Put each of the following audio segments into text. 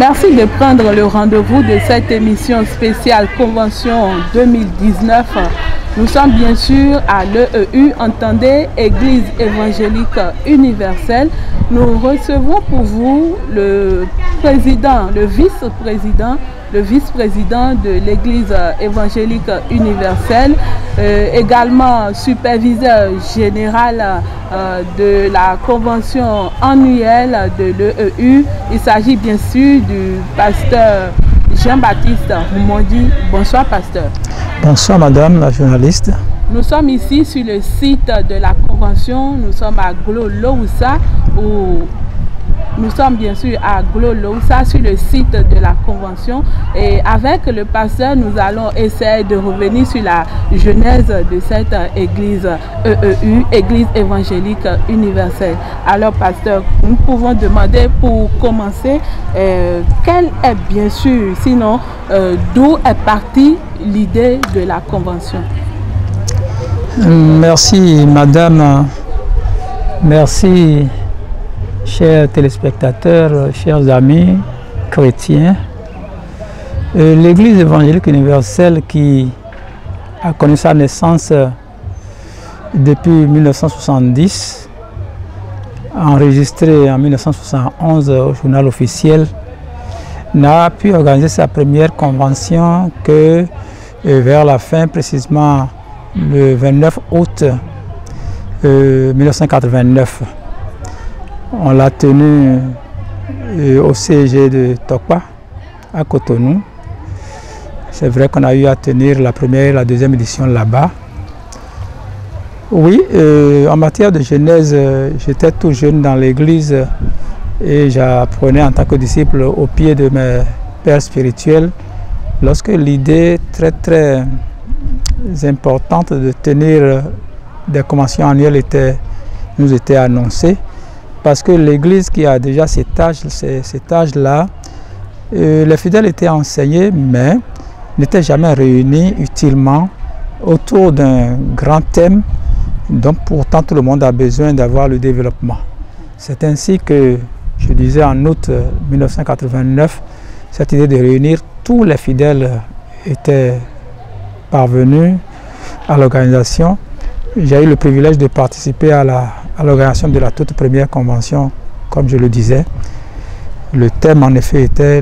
Merci de prendre le rendez-vous de cette émission spéciale Convention 2019. Nous sommes bien sûr à l'EEU, entendez, Église évangélique universelle. Nous recevons pour vous le président, le vice-président de l'Église évangélique universelle, également superviseur général de la convention annuelle de l'EEU. Il s'agit bien sûr du pasteur Jean-Baptiste Mondi. Bonsoir pasteur. Bonsoir madame la journaliste. Nous sommes ici sur le site de la convention, nous sommes à Glo-Loussa où nous sommes bien sûr à Glo-Loussa sur le site de la convention et avec le pasteur nous allons essayer de revenir sur la genèse de cette église EEU, Église évangélique universelle. Alors pasteur, nous pouvons demander pour commencer quelle est bien sûr, sinon d'où est partie l'idée de la convention? Merci madame, merci chers téléspectateurs, chers amis chrétiens. L'Église évangélique universelle qui a connu sa naissance depuis 1970, enregistrée en 1971 au journal officiel, n'a pu organiser sa première convention que vers la fin, précisément le 29 août 1989. On l'a tenue au CEG de Tokpa, à Cotonou. C'est vrai qu'on a eu à tenir la première et la deuxième édition là-bas. Oui, en matière de genèse, j'étais tout jeune dans l'église et j'apprenais en tant que disciple au pied de mes pères spirituels lorsque l'idée très importante de tenir des conventions annuelles nous était annoncée. Parce que l'église qui a déjà cet âge-là, les fidèles étaient enseignés, mais n'étaient jamais réunis utilement autour d'un grand thème dont pourtant tout le monde a besoin d'avoir le développement. C'est ainsi que, je disais en août 1989, cette idée de réunir tous les fidèles était parvenue à l'organisation. J'ai eu le privilège de participer à l'organisation de la toute première convention, comme je le disais. Le thème en effet était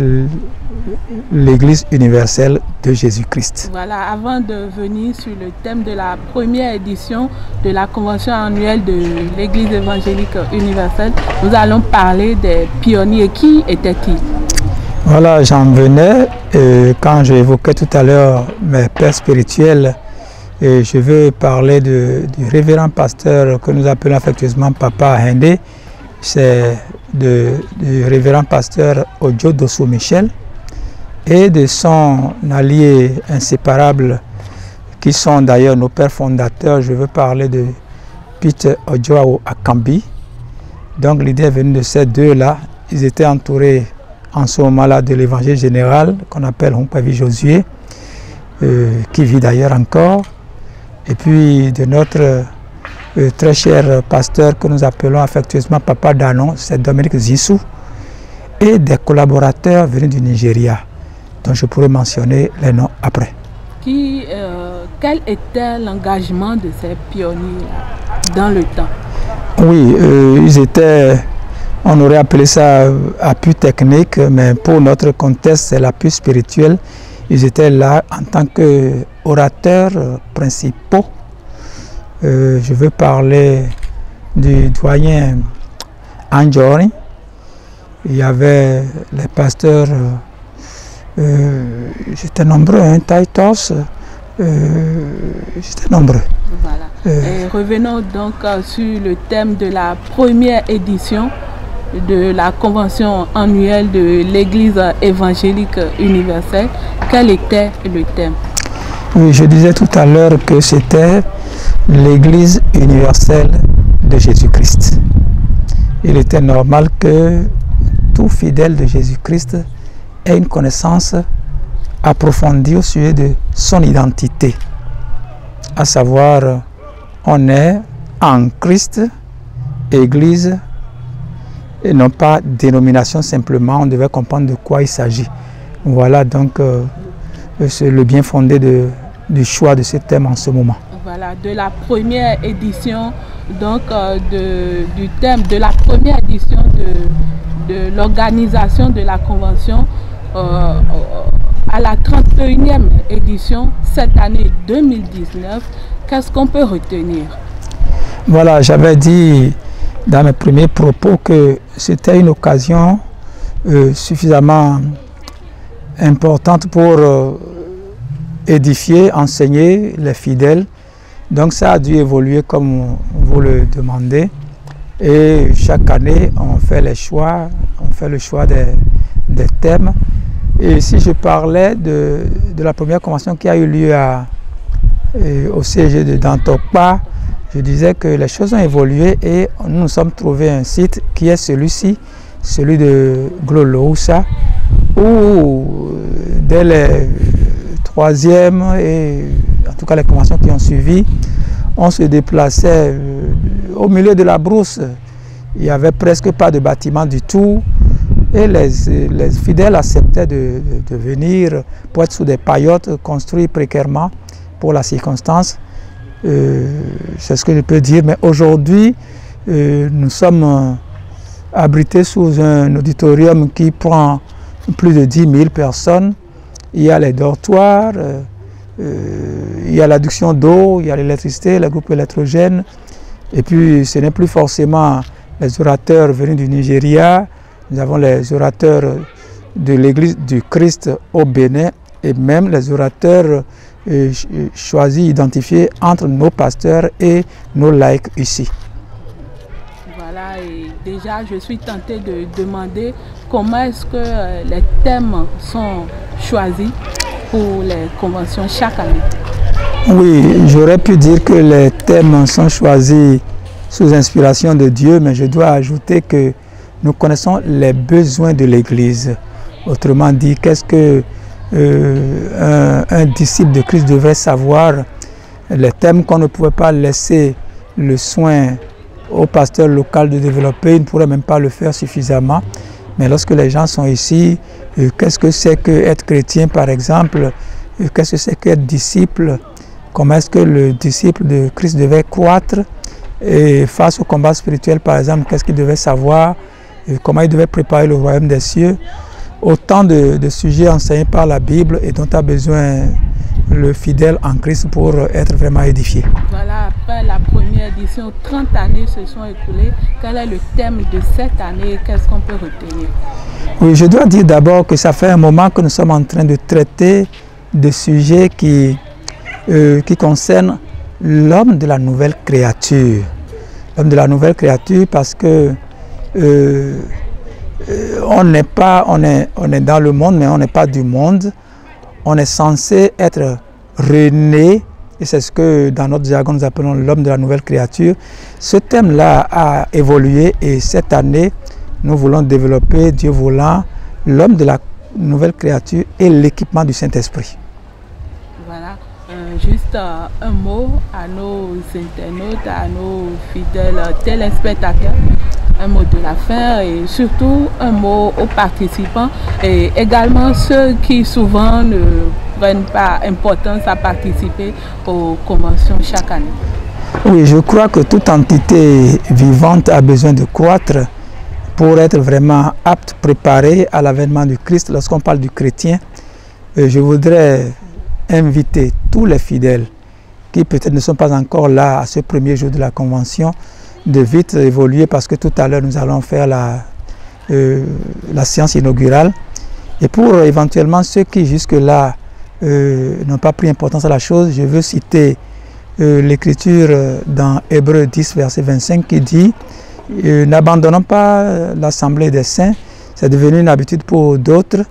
l'Église universelle de Jésus-Christ. Voilà, avant de venir sur le thème de la première édition de la convention annuelle de l'Église évangélique universelle, nous allons parler des pionniers. Qui étaient-ils? Voilà, j'en venais quand j'évoquais tout à l'heure mes pères spirituels. Et je veux parler du révérend pasteur que nous appelons affectueusement Papa Hende. C'est du révérend pasteur Ojo Dosso Michel et de son allié inséparable qui sont d'ailleurs nos pères fondateurs. Je veux parler de Peter Ojo Akambi. Donc l'idée est venue de ces deux-là. Ils étaient entourés en ce moment-là de l'évangile général qu'on appelle Humpavi Josué, qui vit d'ailleurs encore. Et puis de notre très cher pasteur que nous appelons affectueusement Papa Danon, c'est Dominique Zissou, et des collaborateurs venus du Nigeria, dont je pourrais mentionner les noms après. Quel était l'engagement de ces pionniers dans le temps? Oui, ils étaient, on aurait appelé ça appui technique, mais pour notre contexte, c'est l'appui spirituel. Ils étaient là en tant qu'orateurs principaux. Je veux parler du doyen Anjori. Il y avait les pasteurs, j'étais nombreux, hein, Taitos, j'étais nombreux. Voilà. Et revenons donc sur le thème de la première édition de la convention annuelle de l'Église évangélique universelle. Quel était le thème? Oui, je disais tout à l'heure que c'était l'Église universelle de Jésus-Christ. Il était normal que tout fidèle de Jésus-Christ ait une connaissance approfondie au sujet de son identité. À savoir, on est en Christ, Église et non pas dénomination simplement, on devait comprendre de quoi il s'agit. Voilà donc c'est le bien fondé du choix de ce thème en ce moment. Voilà, de la première édition, donc du thème de la première édition de l'organisation de la convention à la 31e édition cette année 2019, qu'est-ce qu'on peut retenir? Voilà, j'avais dit dans mes premiers propos que c'était une occasion suffisamment importante pour édifier, enseigner les fidèles. Donc ça a dû évoluer comme vous le demandez. Et chaque année, on fait les choix, on fait le choix des thèmes. Et si je parlais de la première convention qui a eu lieu au CG de Dantokpa, je disais que les choses ont évolué et nous nous sommes trouvés un site qui est celui-ci, celui de Gloloussa, où dès les troisième et en tout cas les conventions qui ont suivi, on se déplaçait au milieu de la brousse. Il n'y avait presque pas de bâtiment du tout et les fidèles acceptaient de venir pour être sous des paillotes construites précairement pour la circonstance. C'est ce que je peux dire, mais aujourd'hui nous sommes abrités sous un auditorium qui prend plus de 10 000 personnes. Il y a les dortoirs, il y a l'adduction d'eau, il y a l'électricité, le groupe électrogène. Et puis ce n'est plus forcément les orateurs venus du Nigeria. Nous avons les orateurs de l'Église du Christ au Bénin et même les orateurs choisis, identifiés entre nos pasteurs et nos laïcs ici. Voilà, et déjà je suis tentée de demander comment est-ce que les thèmes sont choisis pour les conventions chaque année. Oui, j'aurais pu dire que les thèmes sont choisis sous inspiration de Dieu, mais je dois ajouter que nous connaissons les besoins de l'Église. Autrement dit, qu'est-ce que un disciple de Christ devrait savoir? Les thèmes qu'on ne pouvait pas laisser le soin au pasteur local de développer, il ne pourrait même pas le faire suffisamment. Mais lorsque les gens sont ici, qu'est-ce que c'est qu'être chrétien par exemple? Qu'est-ce que c'est qu'être disciple? Comment est-ce que le disciple de Christ devait croître? Et face au combat spirituel par exemple, qu'est-ce qu'il devait savoir? Comment il devait préparer le royaume des cieux? Autant de sujets enseignés par la Bible et dont a besoin le fidèle en Christ pour être vraiment édifié. Voilà, après la première édition, 30 années se sont écoulées. Quel est le thème de cette année? Qu'est-ce qu'on peut retenir? Oui, je dois dire d'abord que ça fait un moment que nous sommes en train de traiter de sujets qui concernent l'homme de la nouvelle créature. L'homme de la nouvelle créature parce que on est dans le monde, mais on n'est pas du monde. On est censé être rené, et c'est ce que dans notre jargon nous appelons l'homme de la nouvelle créature. Ce thème-là a évolué et cette année, nous voulons développer, Dieu voulant, l'homme de la nouvelle créature et l'équipement du Saint-Esprit. Voilà, juste un mot à nos internautes, à nos fidèles téléspectateurs. Un mot de la fin et surtout un mot aux participants et également ceux qui souvent ne prennent pas importance à participer aux conventions chaque année. Oui, je crois que toute entité vivante a besoin de croître pour être vraiment apte, préparée à l'avènement du Christ. Lorsqu'on parle du chrétien, je voudrais inviter tous les fidèles qui peut-être ne sont pas encore là à ce premier jour de la convention de vite évoluer parce que tout à l'heure nous allons faire la séance inaugurale. Et pour éventuellement ceux qui jusque-là n'ont pas pris importance à la chose, je veux citer l'écriture dans Hébreux 10, verset 25 qui dit « N'abandonnons pas l'assemblée des saints, c'est devenu une habitude pour d'autres.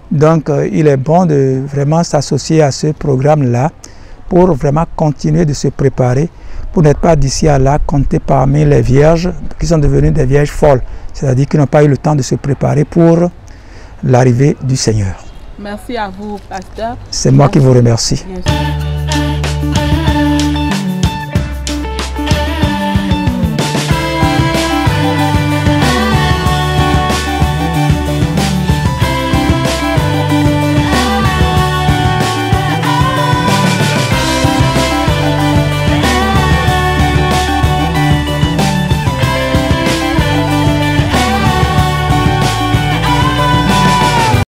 Donc il est bon de vraiment s'associer à ce programme-là pour vraiment continuer de se préparer pour n'être pas d'ici à là comptés parmi les vierges qui sont devenues des vierges folles, c'est-à-dire qui n'ont pas eu le temps de se préparer pour l'arrivée du Seigneur. Merci à vous, pasteur. C'est moi qui vous remercie. Merci.